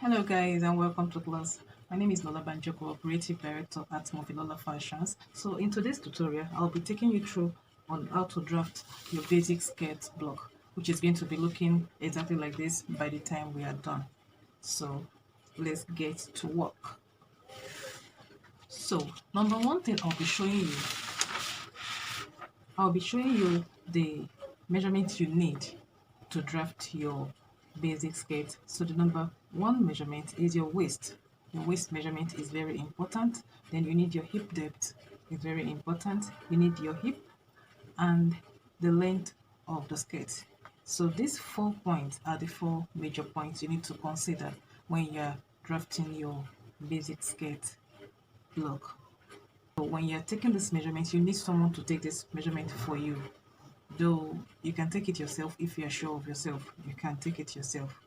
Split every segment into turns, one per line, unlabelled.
Hello guys and welcome to class. My name is Lola Banjoko, Creative Director at Mofilola Fashions. So in today's tutorial, I'll be taking you through on how to draft your basic skirt block, which is going to be looking exactly like this by the time we are done. So let's get to work. So number one thing I'll be showing you the measurements you need to draft your basic skirt. So the number one measurement is your waist. Your waist measurement is very important. Then you need your hip depth. It's very important. You need your hip and the length of the skirt. So these 4 points are the four major points you need to consider when you're drafting your basic skirt block. So when you're taking this measurement, you need someone to take this measurement for you. Though you can take it yourself if you're sure of yourself, you can take it yourself.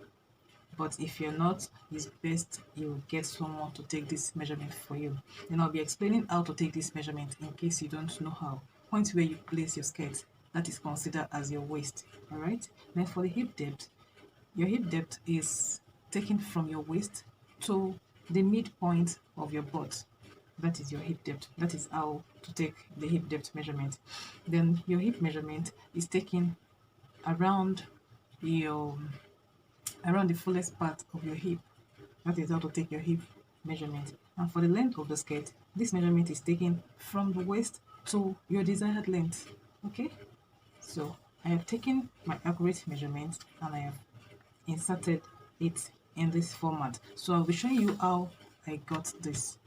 But if you're not, it's best you get someone to take this measurement for you. Then I'll be explaining how to take this measurement in case you don't know how. Point where you place your skirt, that is considered as your waist. Alright? Then for the hip depth, your hip depth is taken from your waist to the midpoint of your butt. That is your hip depth. That is how to take the hip depth measurement. Then your hip measurement is taken around your around the fullest part of your hip. That is how to take your hip measurement. And for the length of the skirt, this measurement is taken from the waist to your desired length. Okay, so I have taken my accurate measurement and I have inserted it in this format. So I'll be showing you how I got this.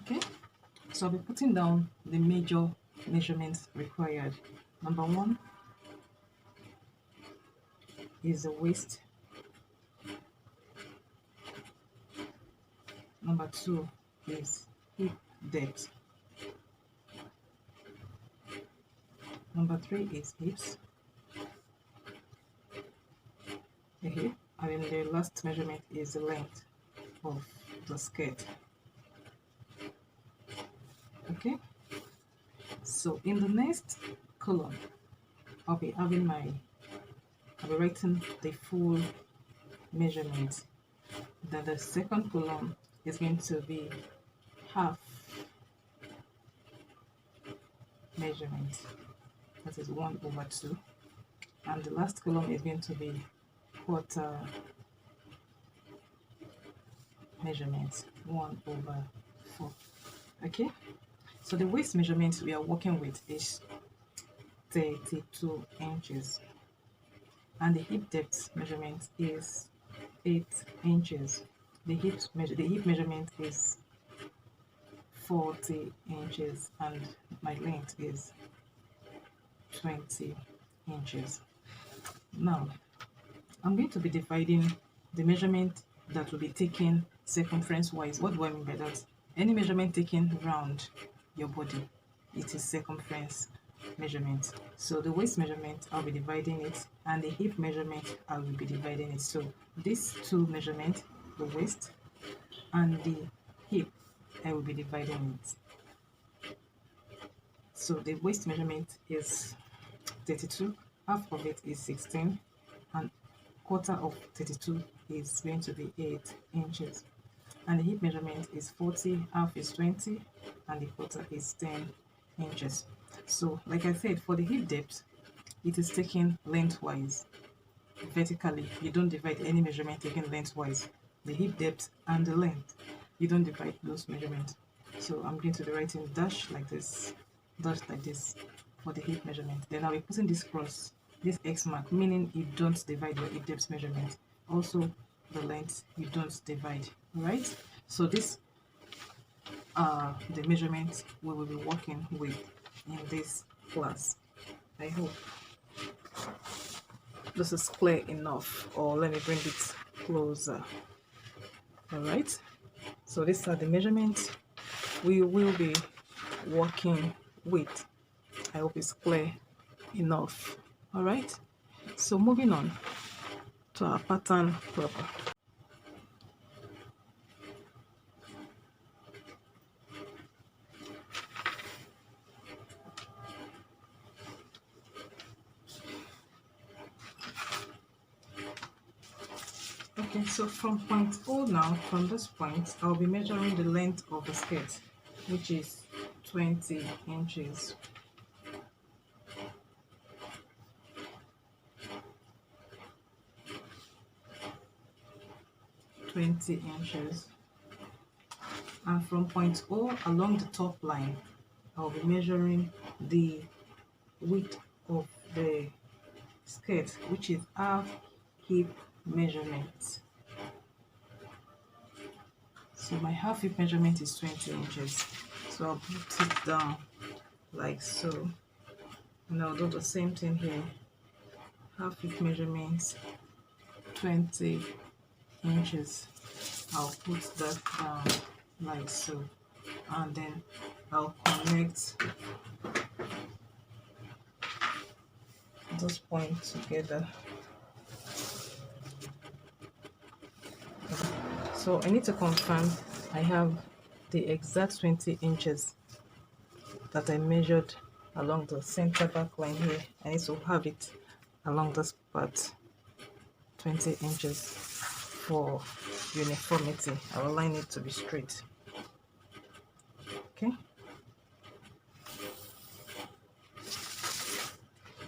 Okay, so I'll be putting down the major measurements required. Number one is the waist. Number two is hip depth. Number three is hips, the hip, and then the last measurement is the length of the skirt. Okay, so in the next column, I'll be writing the full measurement. Then the second column is going to be half measurement, that is 1/2, and the last column is going to be quarter measurement, 1/4. Okay, so the waist measurement we are working with is 32 inches and the hip depth measurement is 8 inches. The hip measurement is 40 inches and my length is 20 inches. Now I'm going to be dividing the measurement that will be taken circumference wise. What do I mean by that? Any measurement taken round your body, it is circumference measurement. So the waist measurement, I'll be dividing it, and the hip measurement, I will be dividing it. So these two measurements, the waist and the hip, I will be dividing it. So the waist measurement is 32, half of it is 16, and quarter of 32 is going to be 8 inches. And the hip measurement is 40, half is 20, and the quarter is 10 inches. So like I said, for the hip depth, it is taken lengthwise, vertically. You don't divide any measurement taken lengthwise. The hip depth and the length, you don't divide those measurements. So I'm going to be writing dash like this for the hip measurement. Then I'll be putting this cross, this X mark, meaning you don't divide your hip depth measurement. Also the length, you don't divide. Right, so this are the measurements we will be working with in this class. I hope this is clear enough, or let me bring it closer. All right, so these are the measurements we will be working with. I hope it's clear enough. All right, so moving on to our pattern proper. Okay, so from point O now, from this point, I'll be measuring the length of the skirt, which is 20 inches. And from point O along the top line, I'll be measuring the width of the skirt, which is half hip measurement. So my half hip measurement is 20 inches. So I'll put it down like so. And I'll do the same thing here. Half hip measurement, 20 inches. I'll put that down like so. And then I'll connect those points together. So I need to confirm I have the exact 20 inches that I measured along the center back line here. I need to have it along this part, 20 inches for uniformity. I will line it to be straight. Okay.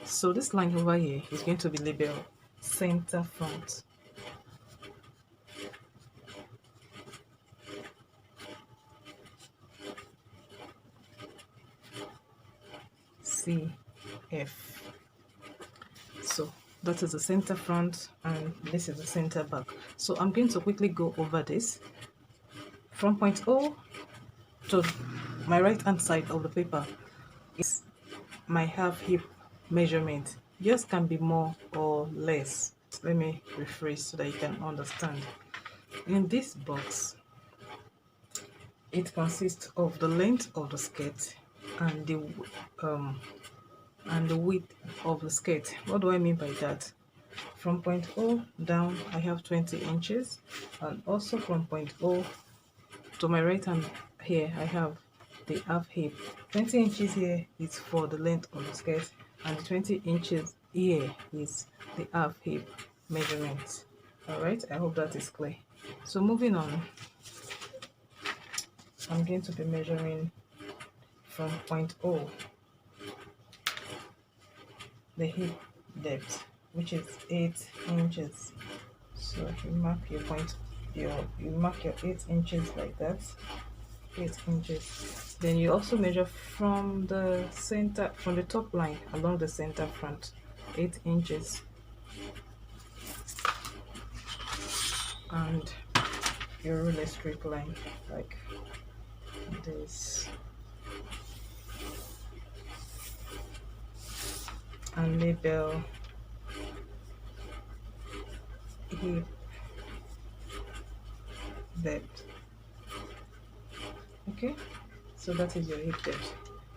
So this line over here is going to be labeled center front. CF. So that is the center front and this is the center back. So I'm going to quickly go over this. From point O to my right hand side of the paper is my half hip measurement. Yours can be more or less. Let me rephrase so that you can understand. In this box, it consists of the length of the skirt and the width of the skirt. What do I mean by that? From point O down, I have 20 inches, and also from point O to my right hand here, I have the half hip. 20 inches here is for the length of the skirt, and the 20 inches here is the half hip measurement. All right, I hope that is clear. So moving on, I'm going to be measuring from point O the hip depth, which is 8 inches. So you mark your point, you mark your 8 inches like that, 8 inches. Then you also measure from the center, from the top line along the center front, 8 inches, and you rule a straight line like this, and label hip depth. Okay, so that is your hip depth.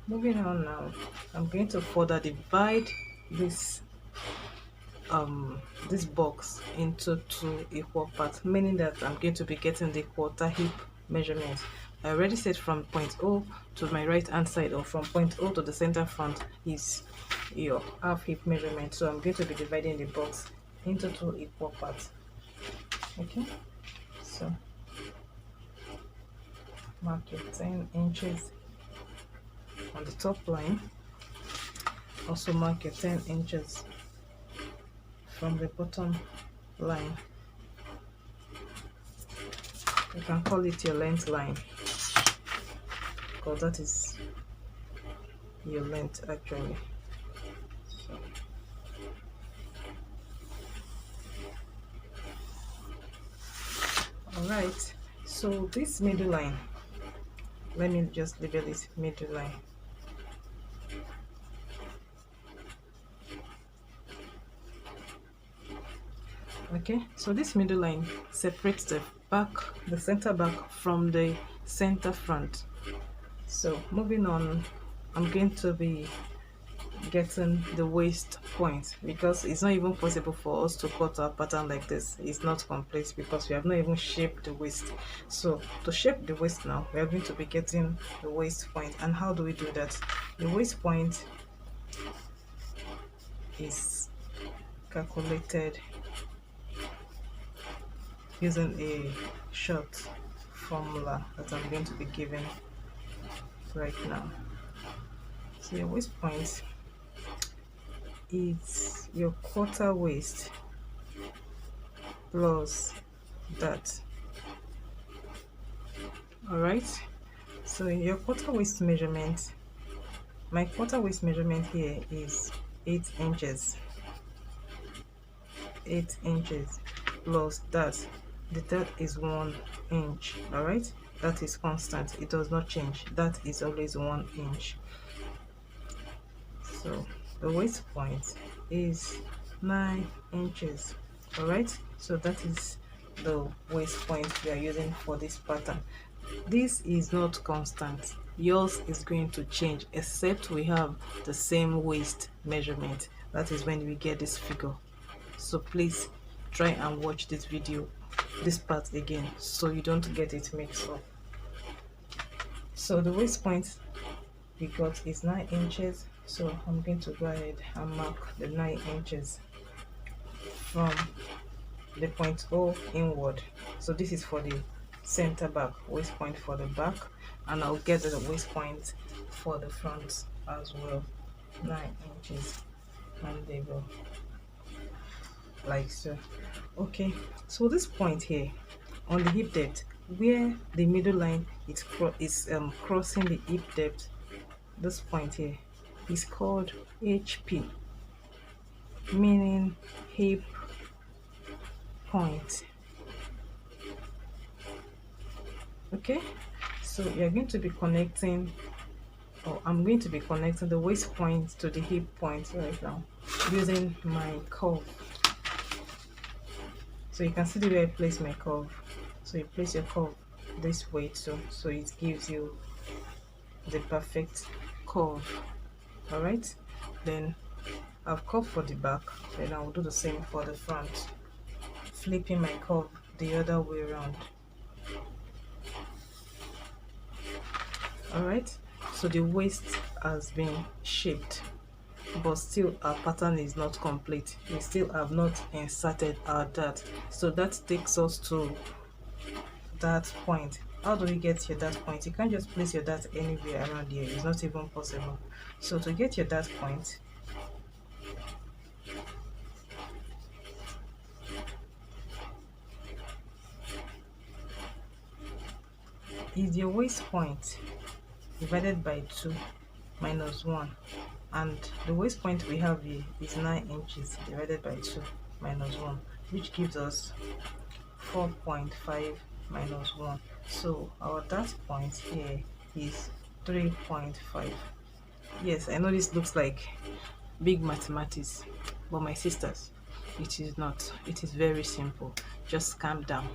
Moving on now, I'm going to further divide this this box into 2 equal parts, meaning that I'm going to be getting the quarter hip measurement. I already said from point O to my right hand side, or from point O to the center front, is your half hip measurement. So I'm going to be dividing the box into 2 equal parts. Okay, so mark your 10 inches on the top line. Also mark your 10 inches from the bottom line. You can call it your length line, because that is your length actually. So, all right, so this middle line, let me just label it middle line. Okay, so this middle line separates the center back from the center front. So moving on, I'm going to be getting the waist point, because it's not even possible for us to cut our pattern like this. It's not complete because we have not even shaped the waist. So to shape the waist now, we are going to be getting the waist point. And how do we do that? The waist point is calculated using a short formula that I'm going to be giving right now. So your waist point is your quarter waist plus that. All right, so your quarter waist measurement, my quarter waist measurement here is 8 inches. 8 inches plus that, the that is 1 inch. All right, that is constant, it does not change, that is always 1 inch. So the waist point is 9 inches. All right, so that is the waist point we are using for this pattern. This is not constant, yours is going to change, except we have the same waist measurement. That is when we get this figure. So please try and watch this video, this part again, so you don't get it mixed up. So the waist point we got is 9 inches. So I'm going to go ahead and mark the 9 inches from the point O inward. So this is for the center back, waist point for the back, and I'll get the waist point for the front as well. 9 inches, and they go like so. Okay, so this point here on the hip depth, where the middle line is crossing the hip depth, this point here is called HP, meaning hip point. Okay, so you're going to be connecting, or I'm going to be connecting the waist point to the hip point right now using my curve. So you can see the way I place my curve. So you place your curve this way too, so it gives you the perfect curve. All right, then I've curved for the back, then I'll do the same for the front, flipping my curve the other way around. All right, so the waist has been shaped, but still our pattern is not complete. We still have not inserted our dart, so that takes us to that point. How do we get your dart point? You can't just place your dart anywhere around here, it's not even possible. So to get your dart point, is your waist point divided by 2 minus 1, and the waist point we have here is 9 inches divided by 2 minus 1, which gives us 4.5 minus 1. So our dart point here is 3.5. Yes, I know this looks like big mathematics, but my sisters, it is not. It is very simple. Just calm down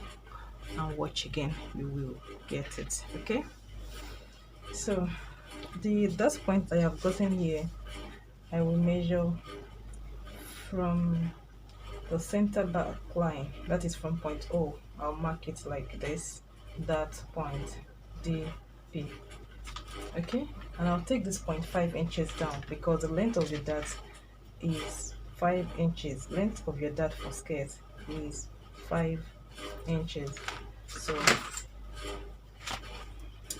and watch again, you will get it. Okay, so the dart point I have gotten here, I will measure from the center back line, that is from point O. I'll mark it like this, that point DP. Okay, and I'll take this 0.5 inches down, because the length of the dart is 5 inches. Length of your dart for skirt is 5 inches, so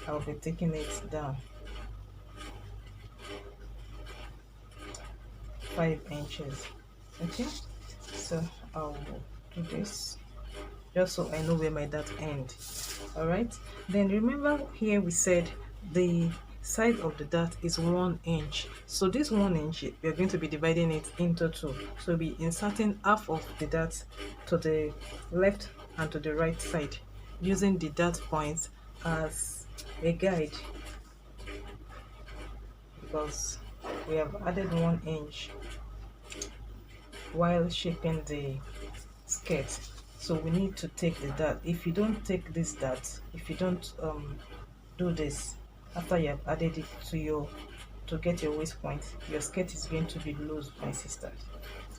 I'll be taking it down 5 inches. Okay, so I'll do this just so I know where my dart ends. All right, then remember here we said the side of the dart is 1 inch, so this 1 inch we are going to be dividing it into 2, so we'll be inserting half of the dart to the left and to the right side, using the dart points as a guide, because we have added 1 inch while shaping the skirt, so we need to take the dart. If you don't take this dart, if you don't do this after you have added it to your to get your waist point, your skirt is going to be loose, my sister.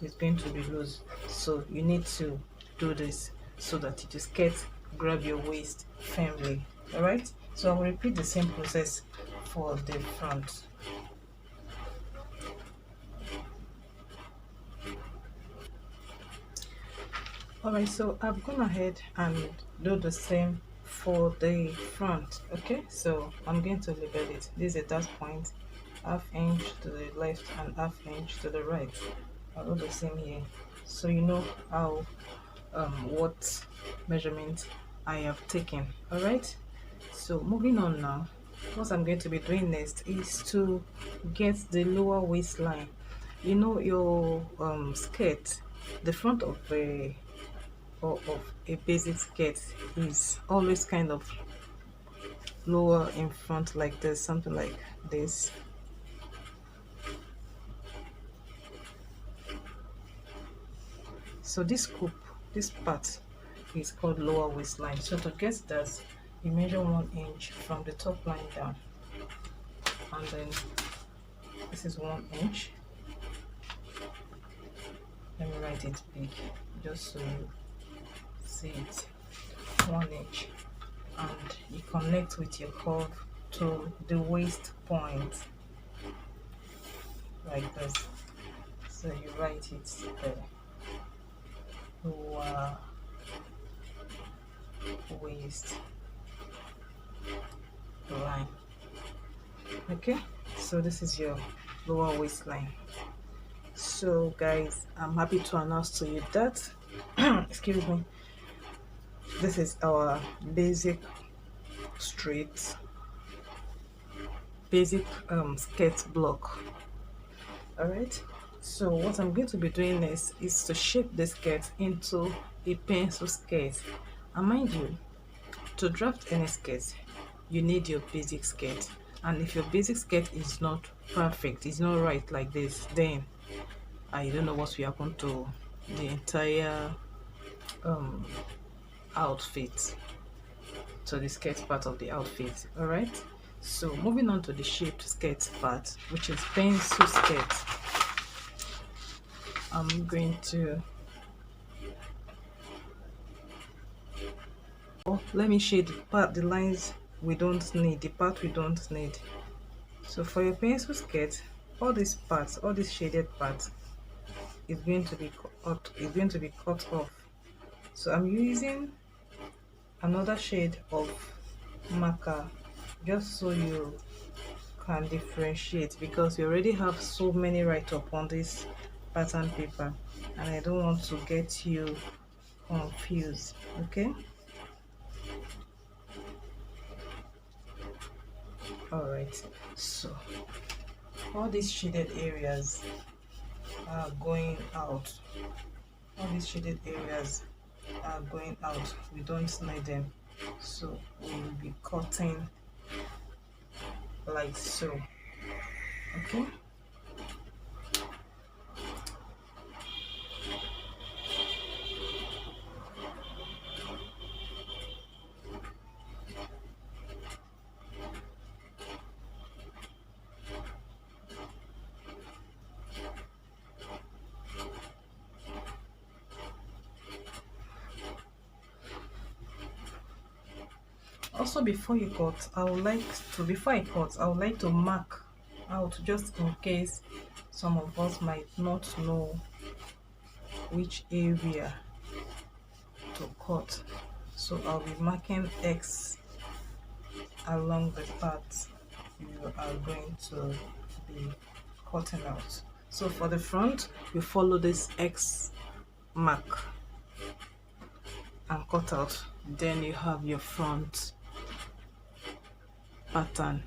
It's going to be loose, so you need to do this so that the skirt grab your waist firmly. All right, so I'll repeat the same process for the front. All right, so I've gone ahead and do the same for the front. Okay, so I'm going to label it. This is a dot point, half inch to the left and half inch to the right. I'll do the same here, so you know how what measurement I have taken. All right, so moving on now, what I'm going to be doing next is to get the lower waistline. You know your skirt, the front of a basic skirt is always kind of lower in front like this, something like this. So this scoop, this part is called lower waistline. So to get that, you measure 1 inch from the top line down, and then this is 1 inch. Let me write it big just so you see it. 1 inch, and you connect with your curve to the waist point like this. So you write it there. Lower waist line. Okay, so this is your lower waistline. So guys, I'm happy to announce to you that excuse me, this is our straight basic skirt block. All right, so what I'm going to be doing next is to shape the skirt into a pencil skirt. And mind you, to draft any skirt, you need your basic skirt. And if your basic skirt is not perfect, it's not right like this, then I don't know what will happen to the entire outfit, to the skirt part of the outfit. All right, so moving on to the shaped skirt part, which is pencil skirt. I'm going to let me shade the lines we don't need, the part we don't need. So for your pencil skirt, all these parts, all these shaded parts is going to be cut off. So I'm using another shade of marker just so you can differentiate, because we already have so many write-up on this pattern paper and I don't want to get you confused. Okay, all right, so all these shaded areas are going out. All these shaded areas are going out, we don't need them, so we will be cutting like so. Okay, also before you cut, before I cut, I would like to mark out, just in case some of us might not know which area to cut. So I'll be marking X along the part you are going to be cutting out. So for the front, you follow this X mark and cut out, then you have your front pattern.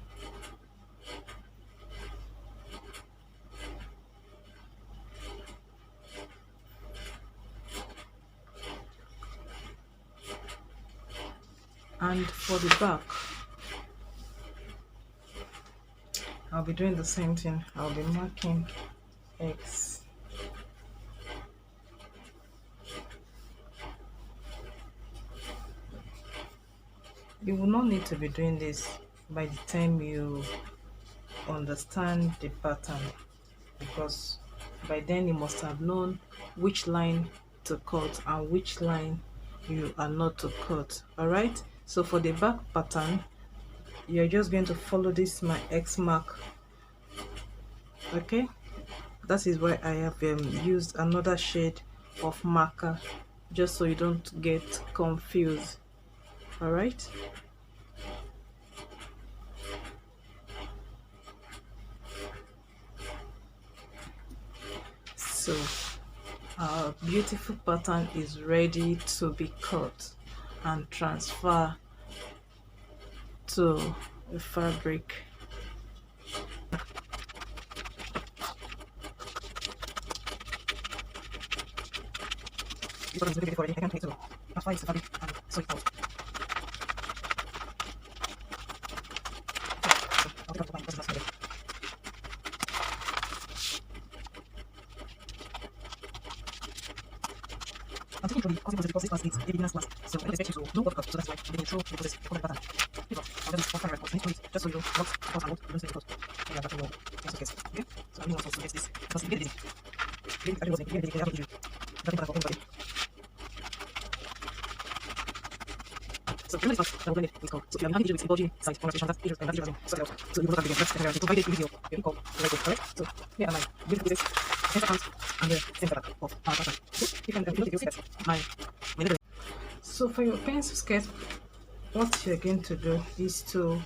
And for the back, I'll be doing the same thing. I'll be marking X. You will not need to be doing this by the time you understand the pattern, because by then you must have known which line to cut and which line you are not to cut. All right, so for the back pattern, you're just going to follow this my X mark. Okay, that is why I have used another shade of marker, just so you don't get confused. All right, so our beautiful pattern is ready to be cut and transfer to the fabric. Before I can take to apply the fabric and sew it out. I'll take out the line because that's good. I'm taking for the consequences because this class is a beginner's class, so I don't expect you to know what to cut, so that's why I'm beginning through the process for the pattern. Because I'll just one final record, need to it just so you know what to cut and what you don't need to cut. And you're your answer case. Okay? So I don't want to get this because it's really easy. Really, I was really I have to do that for everybody. So remember this class, I will blend it with color. So if you are behind the video with body size or rotation, that's easier and that's easier to sort it out. So you will not begin. That's the provided video you call the right way. Alright? So here are my beautiful pieces, center front and the center back of our pattern. So you can look at your skirt. My little. So for your pencil skirt, what you're going to do is to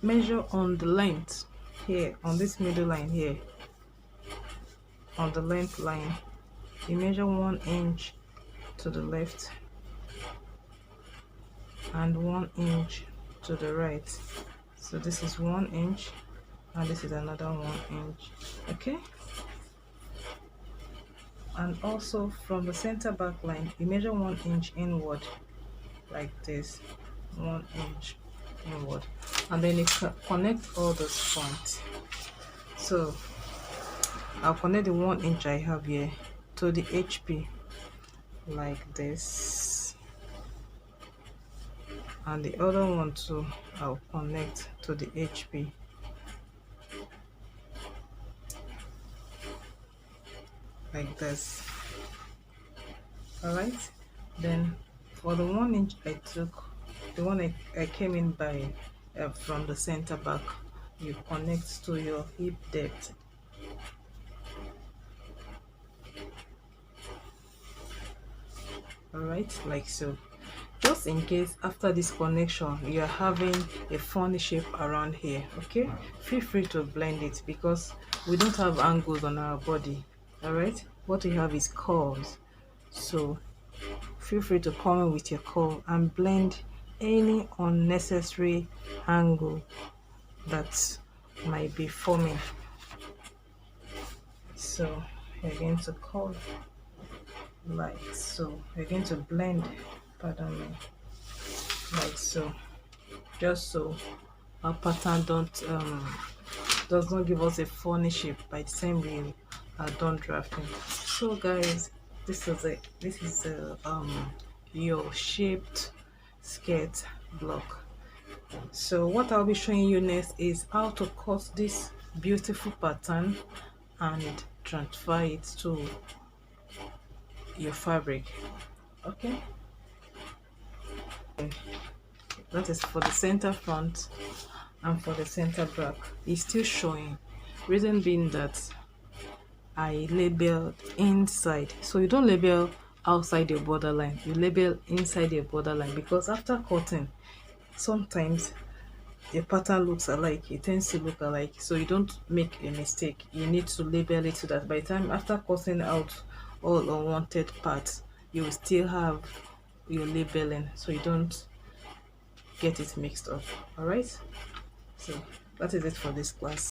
measure on the length here, on this middle line here, on the length line, you measure 1 inch to the left and 1 inch to the right. So this is 1 inch and this is another 1 inch. Okay, and also from the center back line you measure 1 inch inward like this, 1 inch inward, and then you connect all those points. So I'll connect the 1 inch I have here to the HP like this, and the other one too I'll connect to the HP like this. All right, then for the 1 inch I took, the one I came in by from the center back, you connect to your hip depth. All right, like so. Just in case after this connection you're having a funny shape around here, okay, feel free to blend it because we don't have angles on our body. All right, what we have is curves, so feel free to come in with your curve and blend any unnecessary angle that might be forming. So we're going to curve like so, we're going to blend, pardon me, like so, just so our pattern does not give us a funny shape by the time we are done drafting. So guys, this is it. This is your shaped skirt block. So what I'll be showing you next is how to cut this beautiful pattern and transfer it to your fabric. Okay, that is for the center front, and for the center back it's still showing, reason being that I labeled inside. So you don't label outside your borderline, you label inside your borderline, because after cutting sometimes the pattern looks alike, it tends to look alike, so you don't make a mistake. You need to label it so that by the time after cutting out all unwanted parts you will still have your labeling, so you don't get it mixed up. All right, so that is it for this class.